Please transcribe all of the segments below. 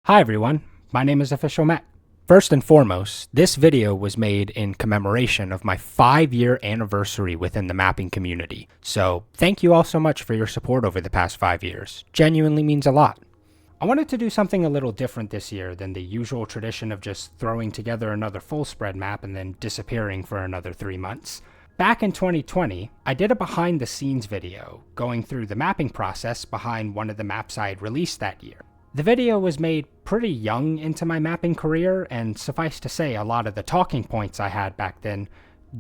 Hi everyone, my name is Official Mac. First and foremost, this video was made in commemoration of my 5-year anniversary within the mapping community. So thank you all so much for your support over the past 5 years. Genuinely means a lot. I wanted to do something a little different this year than the usual tradition of just throwing together another full spread map and then disappearing for another 3 months. Back in 2020, I did a behind the scenes video going through the mapping process behind one of the maps I had released that year. The video was made pretty young into my mapping career, and suffice to say, a lot of the talking points I had back then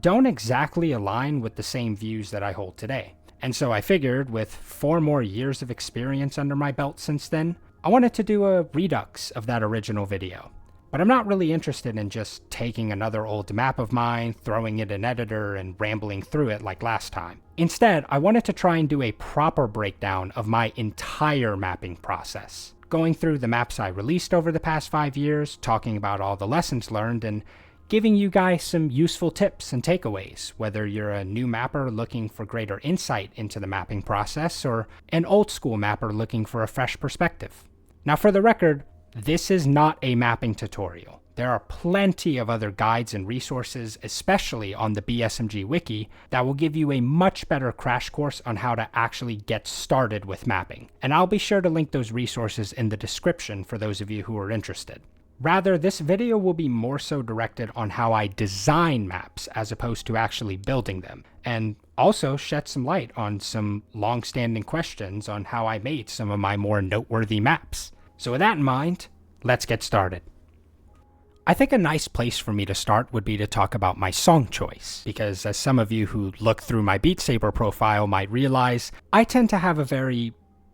don't exactly align with the same views that I hold today. And so I figured, with 4 more years of experience under my belt since then, I wanted to do a redux of that original video. But I'm not really interested in just taking another old map of mine, throwing it in editor, and rambling through it like last time. Instead, I wanted to try and do a proper breakdown of my entire mapping process, going through the maps I released over the past 5 years, talking about all the lessons learned, and giving you guys some useful tips and takeaways, whether you're a new mapper looking for greater insight into the mapping process, or an old school mapper looking for a fresh perspective. Now for the record, this is not a mapping tutorial. There are plenty of other guides and resources, especially on the BSMG wiki, that will give you a much better crash course on how to actually get started with mapping. And I'll be sure to link those resources in the description for those of you who are interested. Rather, this video will be more so directed on how I design maps as opposed to actually building them, and also shed some light on some long-standing questions on how I made some of my more noteworthy maps. So with that in mind, let's get started. I think a nice place for me to start would be to talk about my song choice, because as some of you who look through my Beat Saber profile might realize, I tend to have a very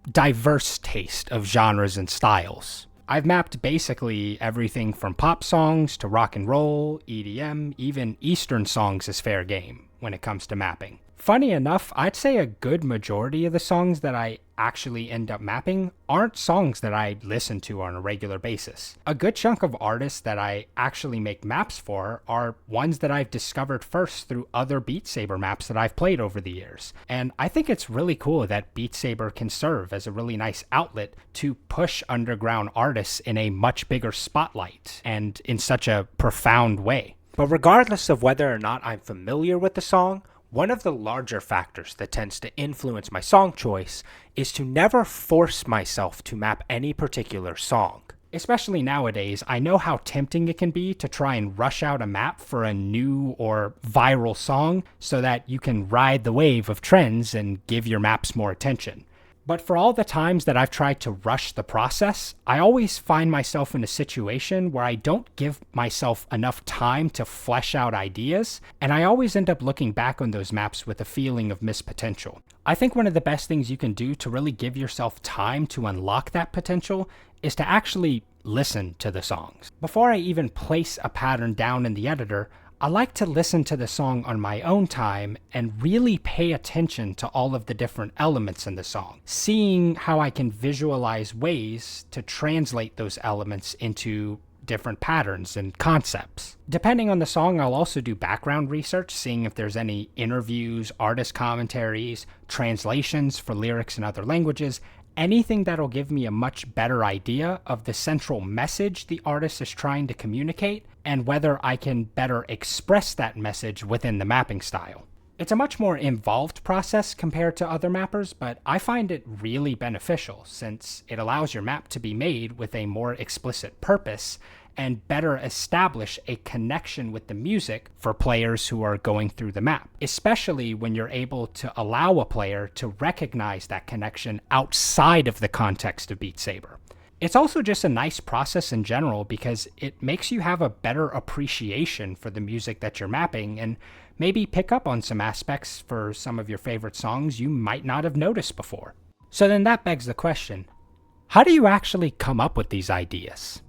diverse taste of genres and styles. I've mapped basically everything from pop songs to rock and roll, EDM, even Eastern songs is fair game when it comes to mapping. Funny enough, I'd say a good majority of the songs that I actually end up mapping aren't songs that I listen to on a regular basis. A good chunk of artists that I actually make maps for are ones that I've discovered first through other Beat Saber maps that I've played over the years. And I think it's really cool that Beat Saber can serve as a really nice outlet to push underground artists in a much bigger spotlight and in such a profound way. But regardless of whether or not I'm familiar with the song, one of the larger factors that tends to influence my song choice is to never force myself to map any particular song. Especially nowadays, I know how tempting it can be to try and rush out a map for a new or viral song so that you can ride the wave of trends and give your maps more attention. But for all the times that I've tried to rush the process, I always find myself in a situation where I don't give myself enough time to flesh out ideas, and I always end up looking back on those maps with a feeling of missed potential. I think one of the best things you can do to really give yourself time to unlock that potential is to actually listen to the songs. Before I even place a pattern down in the editor, I like to listen to the song on my own time and really pay attention to all of the different elements in the song, seeing how I can visualize ways to translate those elements into different patterns and concepts. Depending on the song, I'll also do background research, seeing if there's any interviews, artist commentaries, translations for lyrics in other languages, anything that'll give me a much better idea of the central message the artist is trying to communicate and whether I can better express that message within the mapping style. It's a much more involved process compared to other mappers, but I find it really beneficial since it allows your map to be made with a more explicit purpose and better establish a connection with the music for players who are going through the map, especially when you're able to allow a player to recognize that connection outside of the context of Beat Saber. It's also just a nice process in general because it makes you have a better appreciation for the music that you're mapping and maybe pick up on some aspects for some of your favorite songs you might not have noticed before. So then that begs the question, how do you actually come up with these ideas?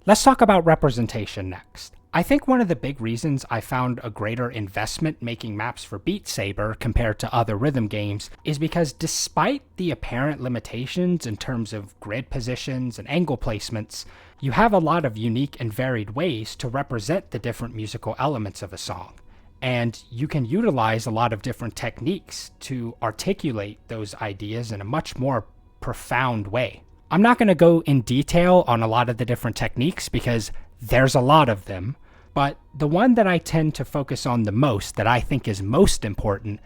Let's talk about representation next. I think one of the big reasons I found a greater investment making maps for Beat Saber compared to other rhythm games is because despite the apparent limitations in terms of grid positions and angle placements, you have a lot of unique and varied ways to represent the different musical elements of a song. And you can utilize a lot of different techniques to articulate those ideas in a much more profound way. I'm not going to go in detail on a lot of the different techniques because there's a lot of them, but the one that I tend to focus on the most, that I think is most important,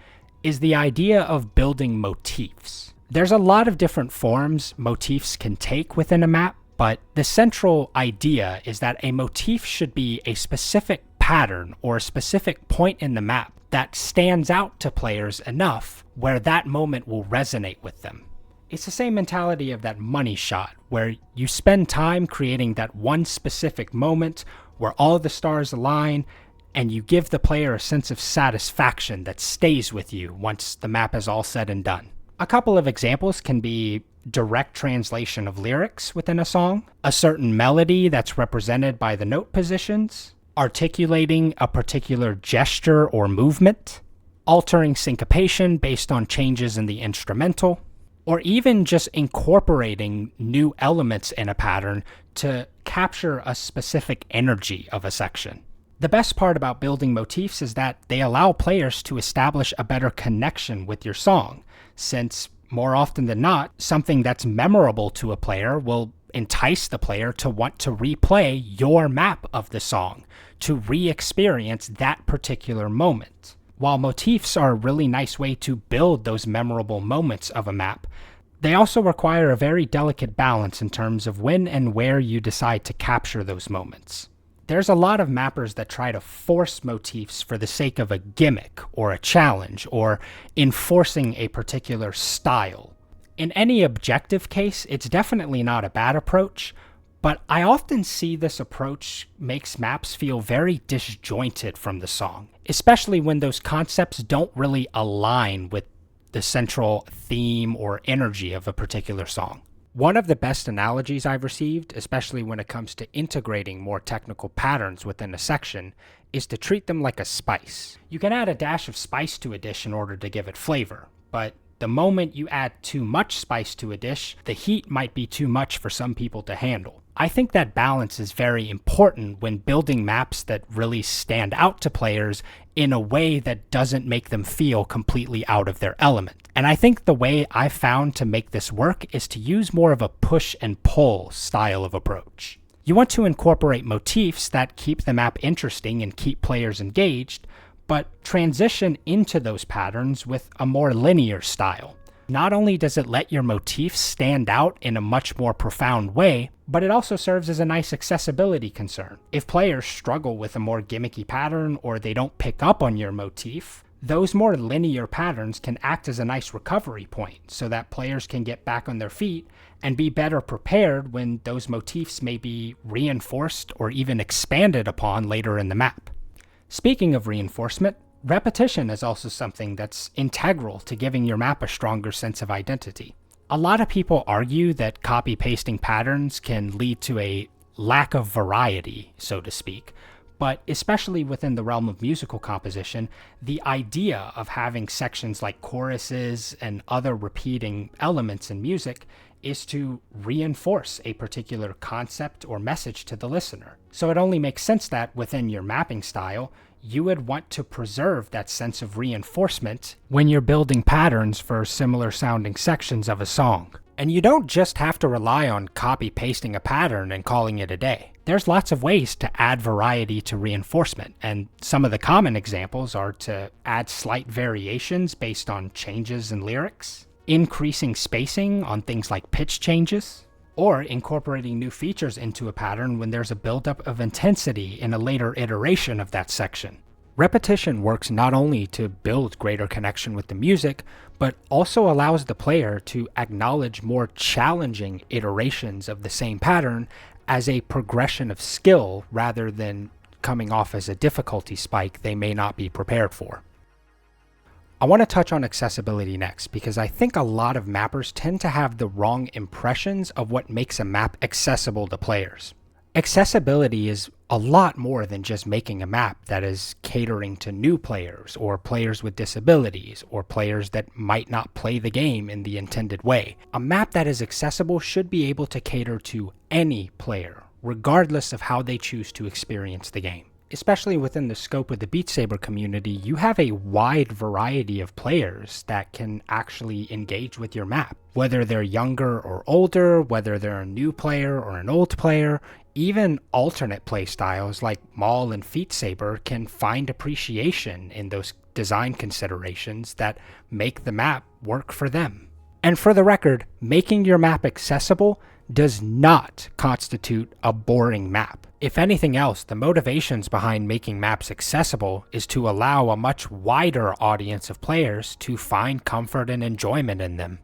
is the idea of building motifs. There's a lot of different forms motifs can take within a map, but the central idea is that a motif should be a specific pattern or a specific point in the map that stands out to players enough where that moment will resonate with them. It's the same mentality of that money shot, where you spend time creating that one specific moment where all the stars align, and you give the player a sense of satisfaction that stays with you once the map is all said and done. A couple of examples can be direct translation of lyrics within a song, a certain melody that's represented by the note positions, articulating a particular gesture or movement, altering syncopation based on changes in the instrumental, or even just incorporating new elements in a pattern to capture a specific energy of a section. The best part about building motifs is that they allow players to establish a better connection with your song, since more often than not, something that's memorable to a player will entice the player to want to replay your map of the song, to re-experience that particular moment. While motifs are a really nice way to build those memorable moments of a map, they also require a very delicate balance in terms of when and where you decide to capture those moments. There's a lot of mappers that try to force motifs for the sake of a gimmick or a challenge or enforcing a particular style. In any objective case, it's definitely not a bad approach, but I often see this approach makes maps feel very disjointed from the song, especially when those concepts don't really align with the central theme or energy of a particular song. One of the best analogies I've received, especially when it comes to integrating more technical patterns within a section, is to treat them like a spice. You can add a dash of spice to a dish in order to give it flavor, but the moment you add too much spice to a dish, the heat might be too much for some people to handle. I think that balance is very important when building maps that really stand out to players in a way that doesn't make them feel completely out of their element. And I think the way I've found to make this work is to use more of a push and pull style of approach. You want to incorporate motifs that keep the map interesting and keep players engaged, but transition into those patterns with a more linear style. Not only does it let your motifs stand out in a much more profound way, but it also serves as a nice accessibility concern. If players struggle with a more gimmicky pattern or they don't pick up on your motif, those more linear patterns can act as a nice recovery point so that players can get back on their feet and be better prepared when those motifs may be reinforced or even expanded upon later in the map. Speaking of reinforcement, repetition is also something that's integral to giving your map a stronger sense of identity. A lot of people argue that copy-pasting patterns can lead to a lack of variety, so to speak, but especially within the realm of musical composition, the idea of having sections like choruses and other repeating elements in music is to reinforce a particular concept or message to the listener. So it only makes sense that within your mapping style, you would want to preserve that sense of reinforcement when you're building patterns for similar sounding sections of a song. And you don't just have to rely on copy-pasting a pattern and calling it a day. There's lots of ways to add variety to reinforcement, and some of the common examples are to add slight variations based on changes in lyrics, increasing spacing on things like pitch changes, or incorporating new features into a pattern when there's a buildup of intensity in a later iteration of that section. Repetition works not only to build greater connection with the music, but also allows the player to acknowledge more challenging iterations of the same pattern as a progression of skill rather than coming off as a difficulty spike they may not be prepared for. I want to touch on accessibility next because I think a lot of mappers tend to have the wrong impressions of what makes a map accessible to players. Accessibility is a lot more than just making a map that is catering to new players or players with disabilities or players that might not play the game in the intended way. A map that is accessible should be able to cater to any player, regardless of how they choose to experience the game. Especially within the scope of the Beat Saber community, you have a wide variety of players that can actually engage with your map. Whether they're younger or older, whether they're a new player or an old player, even alternate playstyles like Maul and Beat Saber can find appreciation in those design considerations that make the map work for them. And for the record, making your map accessible does not constitute a boring map. If anything else, the motivations behind making maps accessible is to allow a much wider audience of players to find comfort and enjoyment in them.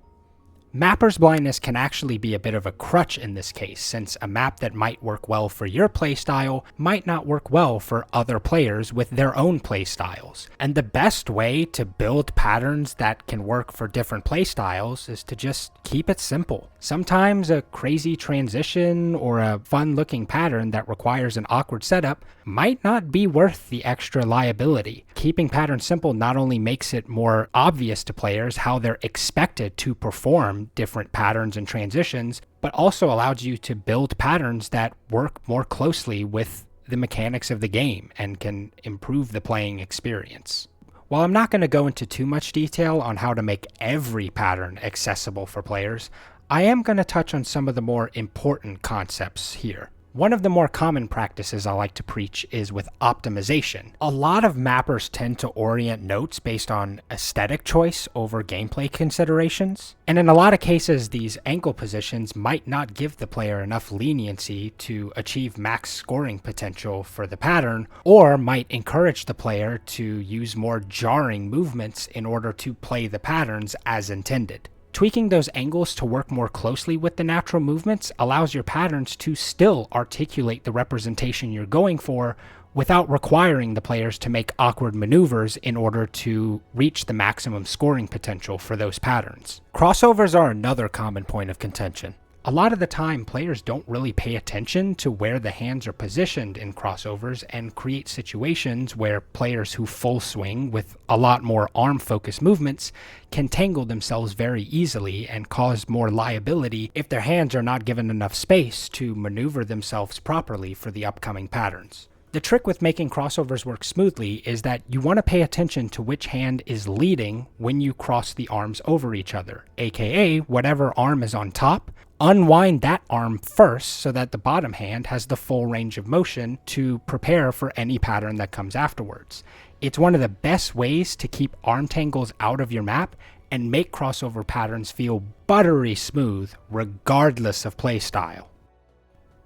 Mapper's blindness can actually be a bit of a crutch in this case, since a map that might work well for your playstyle might not work well for other players with their own playstyles. And the best way to build patterns that can work for different playstyles is to just keep it simple. Sometimes a crazy transition or a fun-looking pattern that requires an awkward setup might not be worth the extra liability. Keeping patterns simple not only makes it more obvious to players how they're expected to perform different patterns and transitions, but also allows you to build patterns that work more closely with the mechanics of the game and can improve the playing experience. While I'm not going to go into too much detail on how to make every pattern accessible for players, I am going to touch on some of the more important concepts here. One of the more common practices I like to preach is with optimization. A lot of mappers tend to orient notes based on aesthetic choice over gameplay considerations. And in a lot of cases, these ankle positions might not give the player enough leniency to achieve max scoring potential for the pattern, or might encourage the player to use more jarring movements in order to play the patterns as intended. Tweaking those angles to work more closely with the natural movements allows your patterns to still articulate the representation you're going for without requiring the players to make awkward maneuvers in order to reach the maximum scoring potential for those patterns. Crossovers are another common point of contention. A lot of the time, players don't really pay attention to where the hands are positioned in crossovers and create situations where players who full swing with a lot more arm-focused movements can tangle themselves very easily and cause more liability if their hands are not given enough space to maneuver themselves properly for the upcoming patterns. The trick with making crossovers work smoothly is that you want to pay attention to which hand is leading when you cross the arms over each other, aka whatever arm is on top. Unwind that arm first so that the bottom hand has the full range of motion to prepare for any pattern that comes afterwards. It's one of the best ways to keep arm tangles out of your map and make crossover patterns feel buttery smooth regardless of playstyle.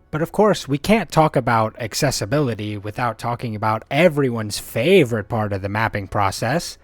But of course, we can't talk about accessibility without talking about everyone's favorite part of the mapping process,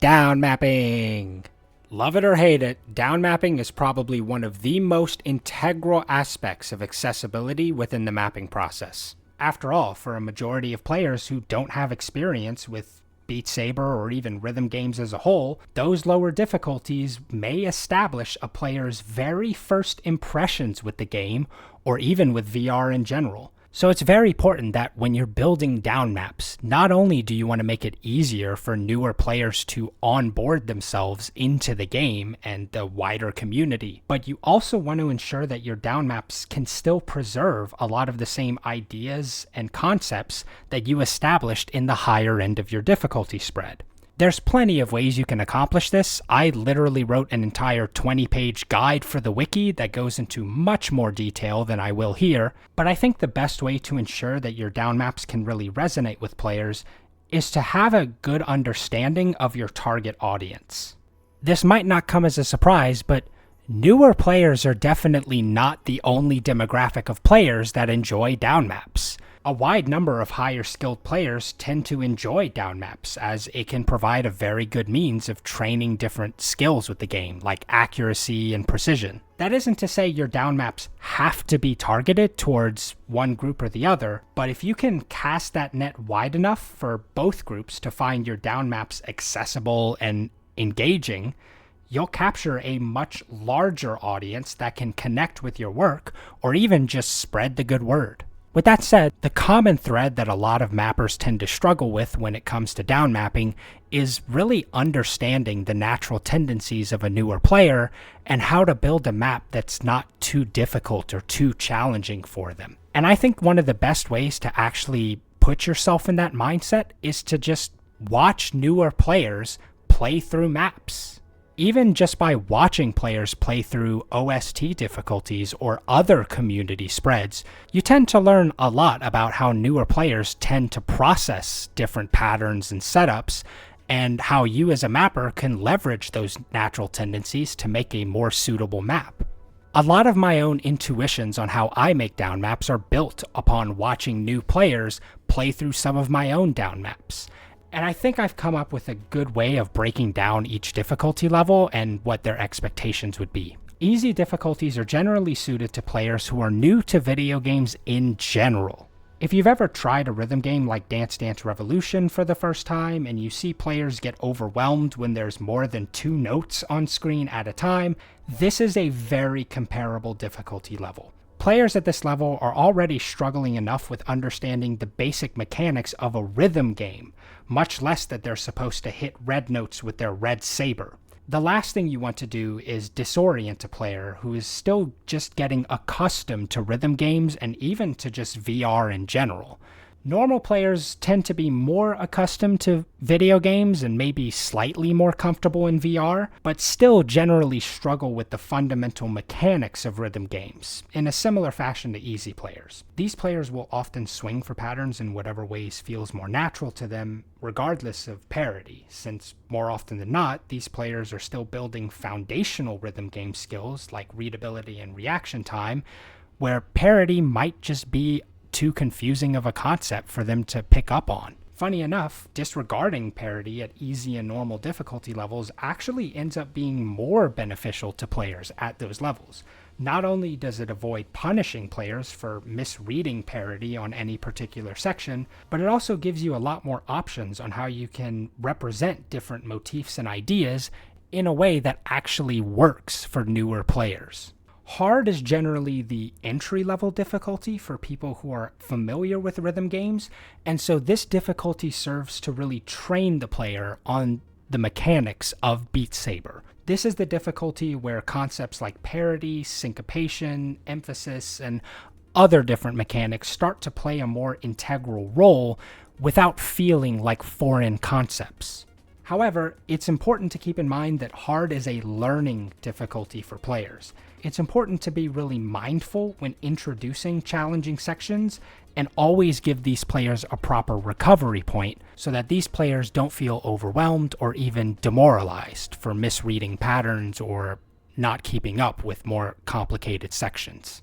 downmapping. Love it or hate it, downmapping is probably one of the most integral aspects of accessibility within the mapping process. After all, for a majority of players who don't have experience with Beat Saber or even rhythm games as a whole, those lower difficulties may establish a player's very first impressions with the game, or even with VR in general. So it's very important that when you're building down maps, not only do you want to make it easier for newer players to onboard themselves into the game and the wider community, but you also want to ensure that your down maps can still preserve a lot of the same ideas and concepts that you established in the higher end of your difficulty spread. There's plenty of ways you can accomplish this. I literally wrote an entire 20-page guide for the wiki that goes into much more detail than I will here, but I think the best way to ensure that your down maps can really resonate with players is to have a good understanding of your target audience. This might not come as a surprise, but newer players are definitely not the only demographic of players that enjoy down maps. A wide number of higher skilled players tend to enjoy down maps, as it can provide a very good means of training different skills with the game, like accuracy and precision. That isn't to say your down maps have to be targeted towards one group or the other, but if you can cast that net wide enough for both groups to find your down maps accessible and engaging, you'll capture a much larger audience that can connect with your work or even just spread the good word. With that said, the common thread that a lot of mappers tend to struggle with when it comes to down mapping is really understanding the natural tendencies of a newer player and how to build a map that's not too difficult or too challenging for them. And I think one of the best ways to actually put yourself in that mindset is to just watch newer players play through maps. Even just by watching players play through OST difficulties or other community spreads, you tend to learn a lot about how newer players tend to process different patterns and setups, and how you as a mapper can leverage those natural tendencies to make a more suitable map. A lot of my own intuitions on how I make down maps are built upon watching new players play through some of my own down maps. And I think I've come up with a good way of breaking down each difficulty level and what their expectations would be. Easy difficulties are generally suited to players who are new to video games in general. If you've ever tried a rhythm game like Dance Dance Revolution for the first time and you see players get overwhelmed when there's more than 2 notes on screen at a time, this is a very comparable difficulty level. Players at this level are already struggling enough with understanding the basic mechanics of a rhythm game, much less that they're supposed to hit red notes with their red saber. The last thing you want to do is disorient a player who is still just getting accustomed to rhythm games and even to just VR in general. Normal players tend to be more accustomed to video games and maybe slightly more comfortable in VR, but still generally struggle with the fundamental mechanics of rhythm games, in a similar fashion to easy players. These players will often swing for patterns in whatever ways feels more natural to them, regardless of parity, since more often than not, these players are still building foundational rhythm game skills like readability and reaction time, where parity might just be too confusing of a concept for them to pick up on. Funny enough, disregarding parity at easy and normal difficulty levels actually ends up being more beneficial to players at those levels. Not only does it avoid punishing players for misreading parity on any particular section, but it also gives you a lot more options on how you can represent different motifs and ideas in a way that actually works for newer players. Hard is generally the entry-level difficulty for people who are familiar with rhythm games, and so this difficulty serves to really train the player on the mechanics of Beat Saber. This is the difficulty where concepts like parity, syncopation, emphasis, and other different mechanics start to play a more integral role without feeling like foreign concepts. However, it's important to keep in mind that hard is a learning difficulty for players. It's important to be really mindful when introducing challenging sections and always give these players a proper recovery point so that these players don't feel overwhelmed or even demoralized for misreading patterns or not keeping up with more complicated sections.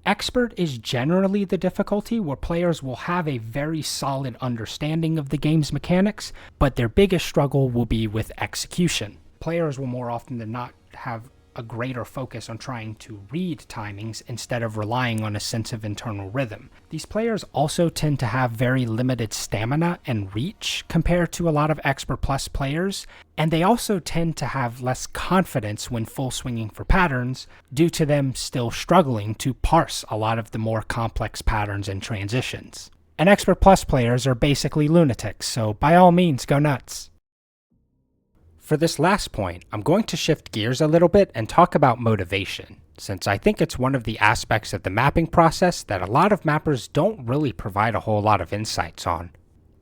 Expert is generally the difficulty where players will have a very solid understanding of the game's mechanics, but their biggest struggle will be with execution. Players will more often than not have a greater focus on trying to read timings instead of relying on a sense of internal rhythm. These players also tend to have very limited stamina and reach compared to a lot of Expert Plus players, and they also tend to have less confidence when full swinging for patterns due to them still struggling to parse a lot of the more complex patterns and transitions. And Expert Plus players are basically lunatics, so by all means go nuts. For this last point, I'm going to shift gears a little bit and talk about motivation, since I think it's one of the aspects of the mapping process that a lot of mappers don't really provide a whole lot of insights on.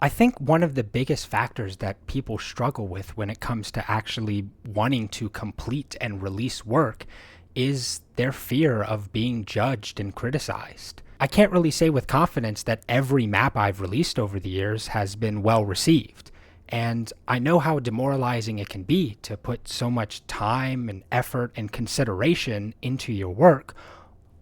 I think one of the biggest factors that people struggle with when it comes to actually wanting to complete and release work is their fear of being judged and criticized. I can't really say with confidence that every map I've released over the years has been well received. And I know how demoralizing it can be to put so much time and effort and consideration into your work,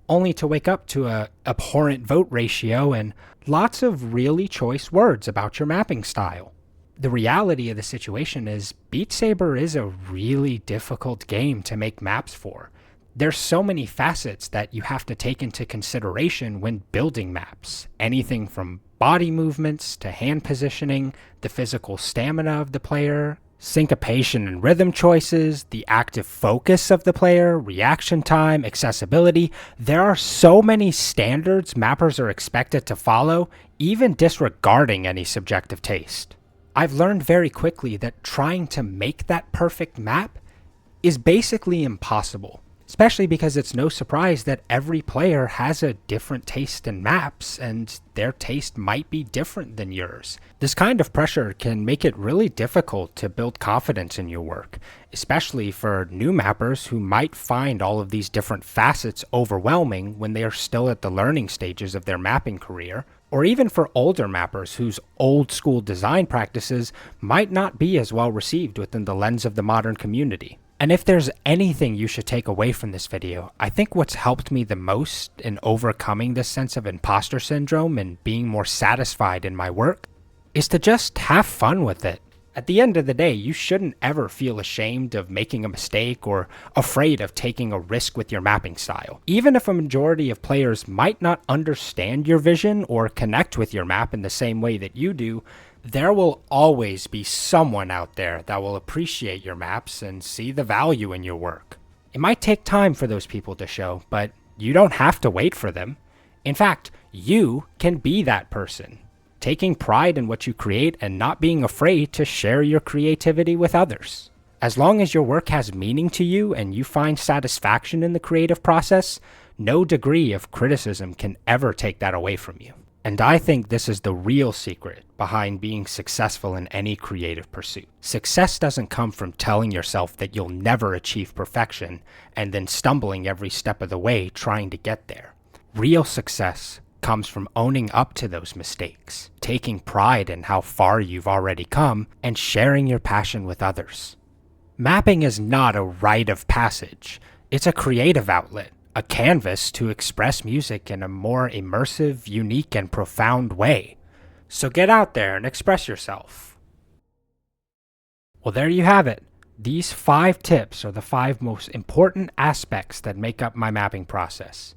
only to wake up to a abhorrent vote ratio and lots of really choice words about your mapping style. The reality of the situation is Beat Saber is a really difficult game to make maps for. There's so many facets that you have to take into consideration when building maps. Anything from body movements to hand positioning, the physical stamina of the player, syncopation and rhythm choices, the active focus of the player, reaction time, accessibility. There are so many standards mappers are expected to follow, even disregarding any subjective taste. I've learned very quickly that trying to make that perfect map is basically impossible. especially because it's no surprise that every player has a different taste in maps, and their taste might be different than yours. This kind of pressure can make it really difficult to build confidence in your work, especially for new mappers who might find all of these different facets overwhelming when they are still at the learning stages of their mapping career, or even for older mappers whose old school design practices might not be as well received within the lens of the modern community. And if there's anything you should take away from this video, I think what's helped me the most in overcoming this sense of imposter syndrome and being more satisfied in my work is to just have fun with it. At the end of the day, you shouldn't ever feel ashamed of making a mistake or afraid of taking a risk with your mapping style. Even if a majority of players might not understand your vision or connect with your map in the same way that you do, there will always be someone out there that will appreciate your maps and see the value in your work. It might take time for those people to show, but you don't have to wait for them. In fact, you can be that person, taking pride in what you create and not being afraid to share your creativity with others. As long as your work has meaning to you and you find satisfaction in the creative process, no degree of criticism can ever take that away from you. And I think this is the real secret behind being successful in any creative pursuit. Success doesn't come from telling yourself that you'll never achieve perfection and then stumbling every step of the way trying to get there. Real success comes from owning up to those mistakes, taking pride in how far you've already come, and sharing your passion with others. Mapping is not a rite of passage. It's a creative outlet. A canvas to express music in a more immersive, unique, and profound way. So get out there and express yourself. Well, there you have it. These 5 tips are the 5 most important aspects that make up my mapping process.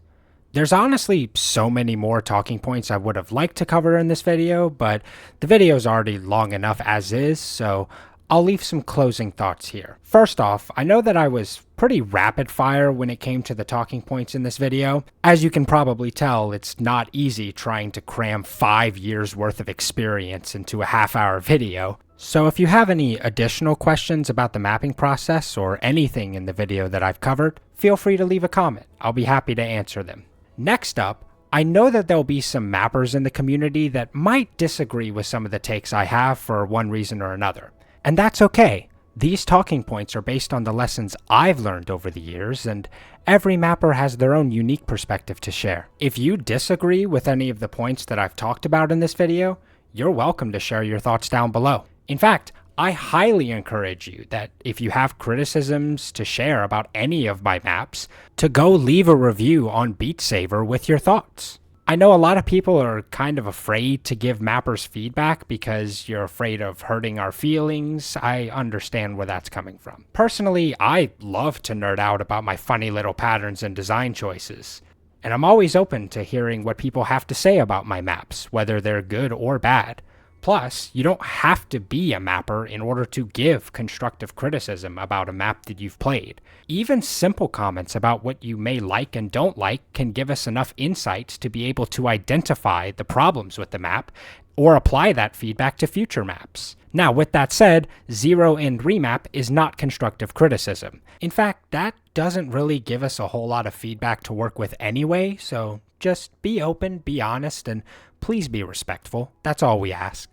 There's honestly so many more talking points I would have liked to cover in this video, but the video is already long enough as is, so I'll leave some closing thoughts here. First off, I know that I was pretty rapid fire when it came to the talking points in this video. As you can probably tell, it's not easy trying to cram 5 years worth of experience into a half-hour video. So if you have any additional questions about the mapping process or anything in the video that I've covered, feel free to leave a comment. I'll be happy to answer them. Next up, I know that there'll be some mappers in the community that might disagree with some of the takes I have for one reason or another. And that's okay. These talking points are based on the lessons I've learned over the years, and every mapper has their own unique perspective to share. If you disagree with any of the points that I've talked about in this video, you're welcome to share your thoughts down below. In fact, I highly encourage you that if you have criticisms to share about any of my maps, to go leave a review on Beat Saber with your thoughts. I know a lot of people are kind of afraid to give mappers feedback because you're afraid of hurting our feelings. I understand where that's coming from. Personally, I love to nerd out about my funny little patterns and design choices. And I'm always open to hearing what people have to say about my maps, whether they're good or bad. Plus, you don't have to be a mapper in order to give constructive criticism about a map that you've played. Even simple comments about what you may like and don't like can give us enough insight to be able to identify the problems with the map or apply that feedback to future maps. Now, with that said, zero-end remap is not constructive criticism. In fact, that doesn't really give us a whole lot of feedback to work with anyway, so just be open, be honest, and please be respectful. That's all we ask.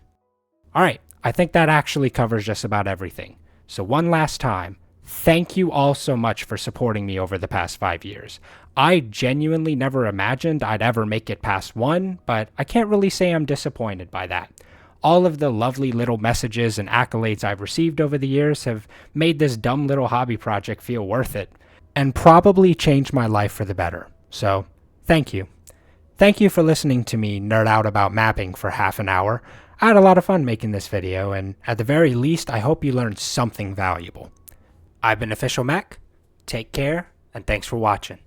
Alright, I think that actually covers just about everything. So one last time, thank you all so much for supporting me over the past 5 years. I genuinely never imagined I'd ever make it past 1, but I can't really say I'm disappointed by that. All of the lovely little messages and accolades I've received over the years have made this dumb little hobby project feel worth it, and probably changed my life for the better. So, thank you. Thank you for listening to me nerd out about mapping for half an hour. I had a lot of fun making this video, and at the very least, I hope you learned something valuable. I've been Official Mac. Take care, and thanks for watching.